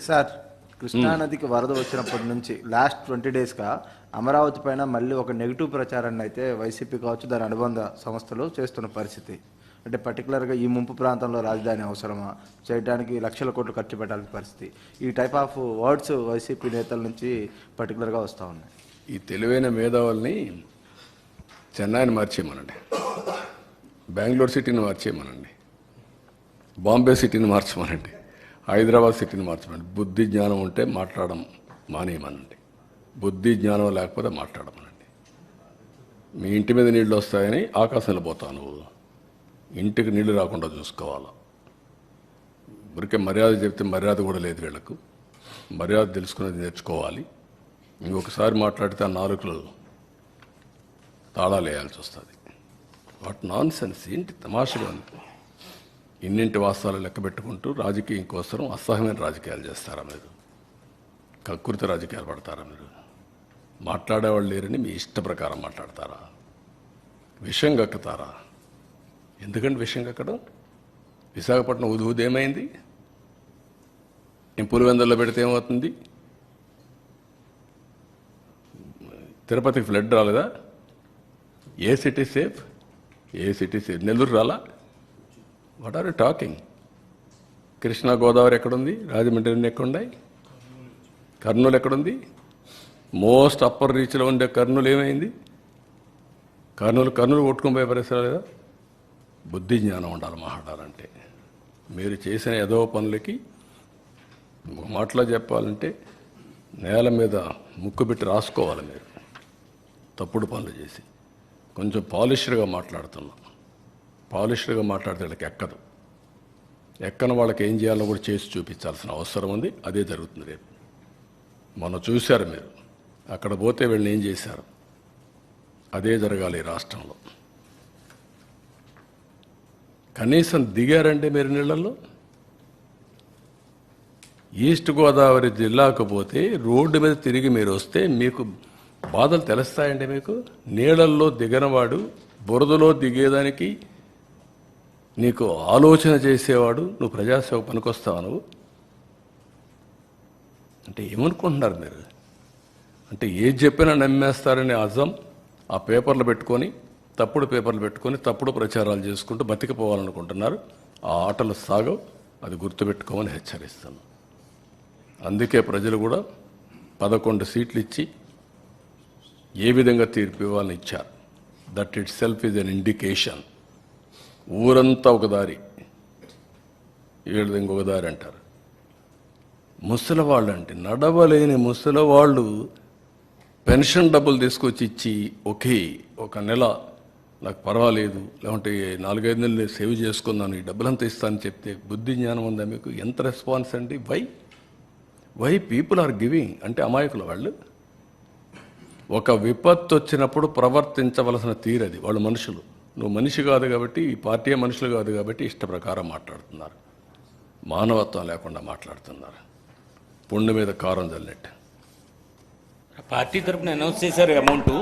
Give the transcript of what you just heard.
Sir, కృష్ణానదికి వరద వచ్చినప్పటి నుంచి లాస్ట్ 20 డేస్గా అమరావతి పైన మళ్ళీ ఒక నెగిటివ్ ప్రచారాన్ని అయితే వైసీపీ కావచ్చు దాని అనుబంధ సంస్థలు చేస్తున్న పరిస్థితి. అంటే పర్టికులర్గా ఈ ముంపు ప్రాంతంలో రాజధాని అవసరమా, చేయడానికి లక్షల కోట్లు ఖర్చు పెట్టాల్సిన పరిస్థితి, ఈ టైప్ ఆఫ్ వర్డ్స్ వైసీపీ నేతల నుంచి పర్టికులర్గా వస్తూ ఉన్నాయి. ఈ తెలివైన మేధావుల్ని చెన్నైని మార్చేయమనండి, బెంగళూరు సిటీని మార్చేయమనండి, బాంబే సిటీని మార్చమనండి, హైదరాబాద్ సిటీని మార్చమనండి. బుద్ధి జ్ఞానం ఉంటే మాట్లాడడం మానేయమనండి, బుద్ధి జ్ఞానం లేకపోతే మాట్లాడమనండి. మీ ఇంటి మీద నీళ్ళు వస్తాయని ఆకాశంలో పోతావు, నువ్వు ఇంటికి నీళ్లు రాకుండా చూసుకోవాలి. ఊరికే మర్యాద చెప్తే మర్యాద కూడా లేదు వీళ్ళకు. మర్యాద తెలుసుకునేది నేర్చుకోవాలి. ఇంకొకసారి మాట్లాడితే ఆ నాలుకలు తాళాలు వేయాల్సి వస్తుంది. వాట్ నాన్ సెన్స్, ఏంటి తమాషగా ఉంది. ఇన్నింటి వాస్తవాలు లెక్క పెట్టుకుంటూ రాజకీయం కోసం అసహ్యమైన రాజకీయాలు చేస్తారా మీరు? కకృతి రాజకీయాలు పడతారా మీరు? మాట్లాడేవాళ్ళు లేరని మీ ఇష్ట ప్రకారం మాట్లాడతారా? విషయం కక్కుతారా? ఎందుకంటే విషయం కక్కడం, విశాఖపట్నం ఉదూది ఏమైంది? నేను పులివెందుల్లో పెడితే ఏమవుతుంది? తిరుపతికి ఫ్లడ్ రాలేదా? ఏ సిటీ సేఫ్? ఏ సిటీ సేఫ్? నెల్లూరు రాలా? What are you talking? Krishna Godavari ఎక్కడుంది? రాజమండ్రి ఎక్కడున్నాయి? కర్నూలు ఎక్కడుంది? మోస్ట్ అప్పర్ రీచ్లో ఉండే కర్నూలు ఏమైంది? కర్నూలు కొట్టుకుని పోయే పరిస్థితి లేదా? బుద్ధి జ్ఞానం ఉండాలి మాట్లాడాలంటే. మీరు చేసిన ఏదో పనులకి ఒక మాటలో చెప్పాలంటే నేల మీద ముక్కు పెట్టి రాసుకోవాలి. మీరు తప్పుడు పనులు చేసి కొంచెం పాలిష్డ్గా మాట్లాడుతున్నాం. పాలిష్డ్గా మాట్లాడితే వాళ్ళకి ఎక్కదు. ఎక్కని వాళ్ళకి ఏం చేయాలో కూడా చేసి చూపించాల్సిన అవసరం ఉంది. అదే జరుగుతుంది రేపు. మొన్న చూశారు మీరు, అక్కడ పోతే వీళ్ళని ఏం చేశారు. అదే జరగాలి ఈ రాష్ట్రంలో. కనీసం దిగారంటే మీరు నీళ్ళల్లో. ఈస్ట్ గోదావరి జిల్లాకు పోతే రోడ్డు మీద తిరిగి మీరు వస్తే మీకు బాధలు తెలుస్తాయండి. మీకు నీళ్ళల్లో దిగనవాడు, బురదలో దిగేదానికి నీకు ఆలోచన చేసేవాడు, నువ్వు ప్రజాసేవ పనికొస్తావు. నువ్వు అంటే ఏమనుకుంటున్నారు మీరు? అంటే ఏది చెప్పినా నమ్మేస్తారని అజం ఆ పేపర్లు పెట్టుకొని, తప్పుడు పేపర్లు పెట్టుకొని తప్పుడు ప్రచారాలు చేసుకుంటూ బతికిపోవాలనుకుంటున్నారు. ఆ ఆటలు సాగవు. అది గుర్తుపెట్టుకోమని హెచ్చరిస్తాను. అందుకే ప్రజలు కూడా 11 సీట్లు ఇచ్చి ఏ విధంగా తీర్పు ఇవ్వాలని ఇచ్చారు. That it self is an indication. ఊరంతా ఒక దారి, వీళ్ళది ఇంకొక దారి అంటారు. ముసలివాళ్ళు అంటే నడవలేని ముసలివాళ్ళు పెన్షన్ డబ్బులు తీసుకొచ్చి ఇచ్చి ఒక నెల నాకు పర్వాలేదు, లేకుంటే 4-5 నెలలు సేవ్ చేసుకున్నాను, ఈ డబ్బులంతా ఇస్తానని చెప్తే బుద్ధి జ్ఞానం ఉందా మీకు? ఎంత రెస్పాన్స్ అండి? వై పీపుల్ ఆర్ గివింగ్ అంటే అమాయకులు వాళ్ళు. ఒక విపత్తు వచ్చినప్పుడు ప్రవర్తించవలసిన తీరది. వాళ్ళు మనుషులు. నువ్వు మనిషి కాదు కాబట్టి, ఈ పార్టీ మనుషులు కాదు కాబట్టి ఇష్ట ప్రకారం మాట్లాడుతున్నారు. మానవత్వం లేకుండా మాట్లాడుతున్నారు. పుండు మీద కారం చల్లినట్టు. పార్టీ తరపున అనౌన్స్ చేశారు అమౌంట్.